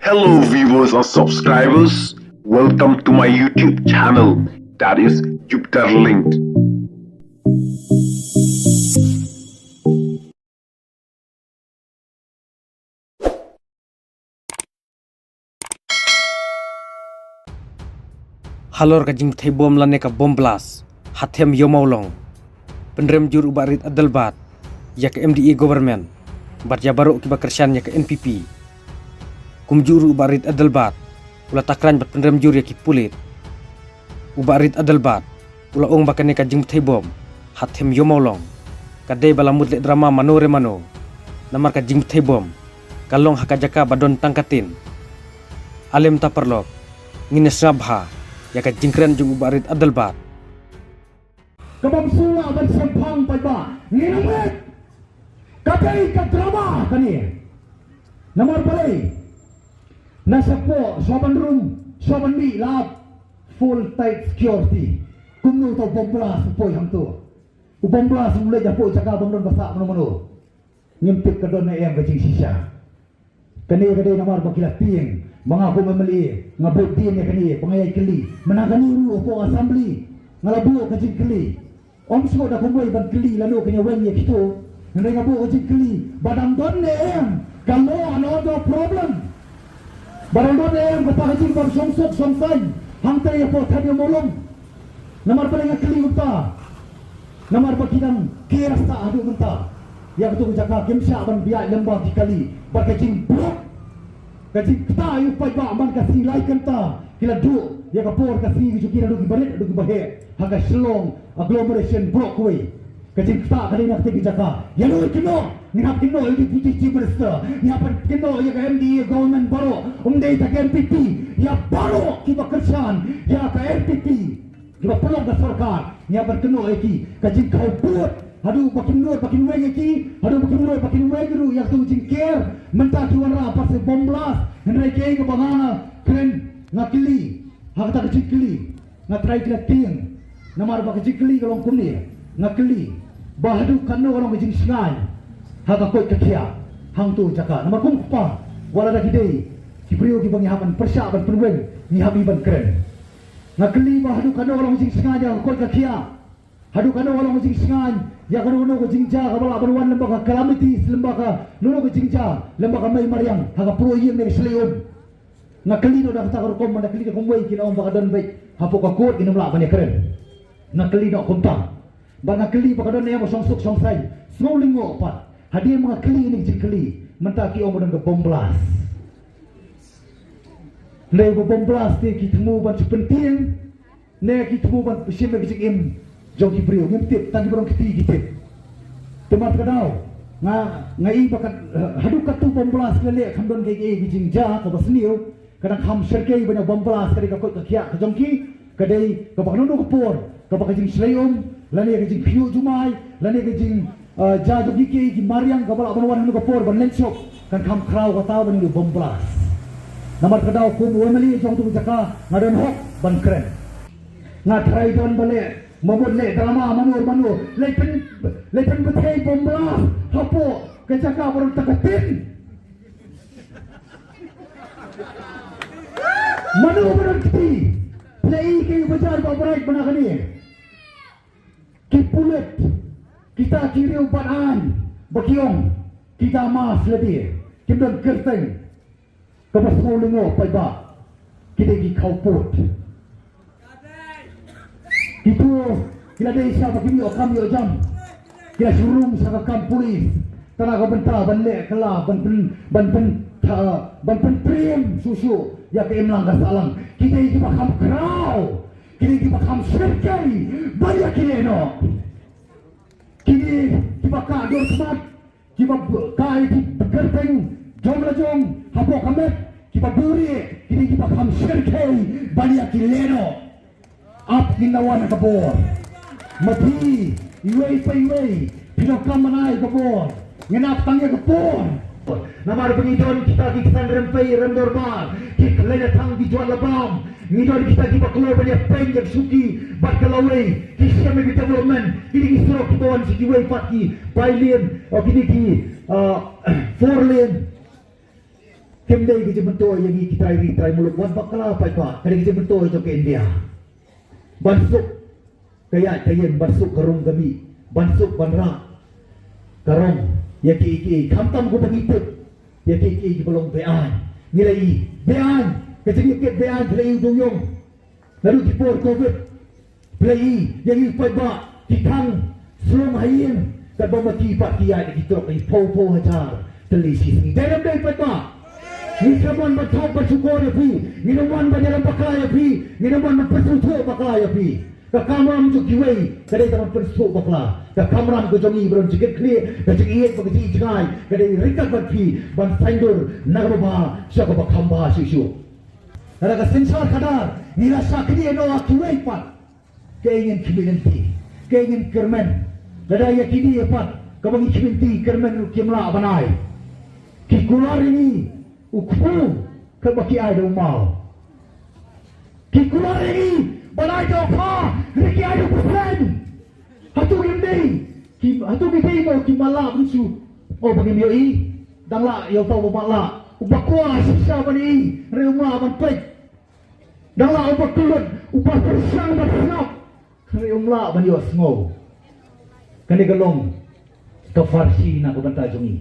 Hello viewers and subscribers, welcome to my YouTube channel, that is Jupiter Linked. Halor kajing thai bom lane ka bom blast hathem yomaulong pendrem jur ubarit adalbat yak MDA government bat jabaro kiba kersan yak NPP kumjuru ubarit adalbat ula takran bat pendrem jur yak pulit ubarit adalbat ula ong bakane kajing thai bom hathem yomaulong kadai balamut le drama manore mano namar kajing thai bom kalong hakajaka badon tangkatin alem ta perlok ngine sabha yaka jingkren jung ubarit adalbat kabam sula ban sempang pai ba nginamet kapai ka drama kani namar balai nasapo soban room soban mi lab full tight security kumno to bomblas poi hang tu bomblas mulai japo jaga bangdon basa mano nyimpit ka don em bajing sisa kani kadai namar bakilat tieng mga kumamali ngabot din kani pangayay kali managani ru po assembly ngalabu ka kali om so da kumoy ban kali lalo kanya wenye kito nday ngabo ka kali badang don ne em kalo ano do problem badang don ne em ka kajing bang songsok songsay hangtay po tabi molong namar pala kali uta namar pakidang kirasta adu menta ya betul jaka kimsha ban biak lembah kali bakajing blok kasi kita yung pagbaman kasi laikan ta kila do ya kapor kasi gitu kira do gibaret do gibahe haga slong agglomeration brockway kasi kita kali nak tegi jaka ya lo kino ni hap kino ini putih cibersta ni hap kino ya ka MDA government baro umdai ta NPP ya baro kiba kersan ya ka NPP kiba pelong ka sarkar ni hap kino eki kasi kau buat aduh makin weng iki aduh makin weng ru yang tu jingker mentah kiwara pas bom blast hendai ke bangana kren ngakili hakta kecikli ngatrai klating namar ba kecikli kalong kumni ngakili bahadu kanu kalong kejing singai haka koi kekia hang tu jaka namar kum pa wala da kidei kibrio ki bangi hapan persya ban penweng ni habi ban kren ngakili bahadu kanu kalong kejing singai ja koi kekia hadu kanu kalong kejing singai ya kanu ko jingja ka bala barwan lembaga calamity lembaga nuno ko jingja lembaga may mariang haga pro yeng ne sleum nakalido da ta ko man nakalido ko moy kina on baka don bay hapo ka kot ginamla ba ne keren nakalido ko ta ba nakali baka don ne mo songsuk songsay smolingo pa hadi mga kali ni jikali mentaki on don bom blast le bom blast ti kitmu ban penting ne kitmu ban sime bijim Jogi brio ngintip tadi borong keti gitu. Teman kadau ngai bakat hadu katu bombelas kele kandon kege gijingja ka basniu kadang kham serkei banyak bombelas kadi ka kot ka kia ka jongki kadai ka baknono ko por ka bakajing slayom lani ka jing piu jumai lani ka jing ja jogi ki mariang ka bala banwan hanu ka por ban lensok kan kham krau ka taw ban bombelas namar kadau ko wemeli jong tu jaka ngadon hok ban kren ngatrai don bale mabut le drama manur lepen betai bomba hapo kecaka baru takatin manur berhenti play ke bajar babarai banakani kipulet kita kiri upanan bakiong kita mas lebih kita kerteng kepas ngolingo paiba kita di kaupot itu kila desa bagi kami jam kila surung sa kam polis tanaga benta banle kala ban prem susu ya ke emlang kasalang kita iki bakam krau kita iki bakam serkai banyak kini no kini kita ka dor semat kita kai di kerteng jom lajong hapo kamet kita buri kini kita bakam serkai banyak kini no up ginawa na kabor mati iway pa iway pinakam manay kabor nganap tangya kabor namar pangidon kita kikisan rempay rendormal kiklay na tang dijual labam ngidon kita kipakulo banyak penjag suki bakalaway kisya may development kini kisro kitawan si iway pati bailin o kini ki 4 lane Kemdai kita bentuk yang kita mulut wan bakala pai pa. Kali kita bentuk itu ke India. Bansuk kaya kayen bansuk karung kami. Bansuk banra. Karong ya ki kamtam ko pagitip. Ya ki belum bean. Nilai bean. Kecil bean play duyong. Lalu dipor COVID. Play yang ipai ba kitang selom hayin. Kadang mati pak kiai kita ni po hajar. Telisi ni. Dalam day pai ba. Minuman bertop bersyukur ya pi, minuman berjalan pakai ya pi, minuman bersusu pakai ya pi. Kakamram tu kiwei, kadai taman bersusu pakla. Kakamram tu jongi beron jiket clear, kadai iet begitu jangai, kadai rikat berpi, ban sandur nagaba siapa bakamba sisu. Ada sensor kadar, nila sakri eno kiwei pat, keingin kiminti, keingin kermen, kadai ya kini pat, kabang kiminti kermen kimla banai. Kikular ini. Ukhu kebaki ada umau. Kikular ini balai dopa riki ada kusen. Hatu gimdei, hatu gimdei mau kimala musuh. Oh bagi mioi, dangla yo tahu bala. Ubakwa sisa bani reuma banpek. Dangla ubak kulut, ubak bersang bersang. Reumla bani yo sngo. Kani galong kafarsi nak bentar jongi.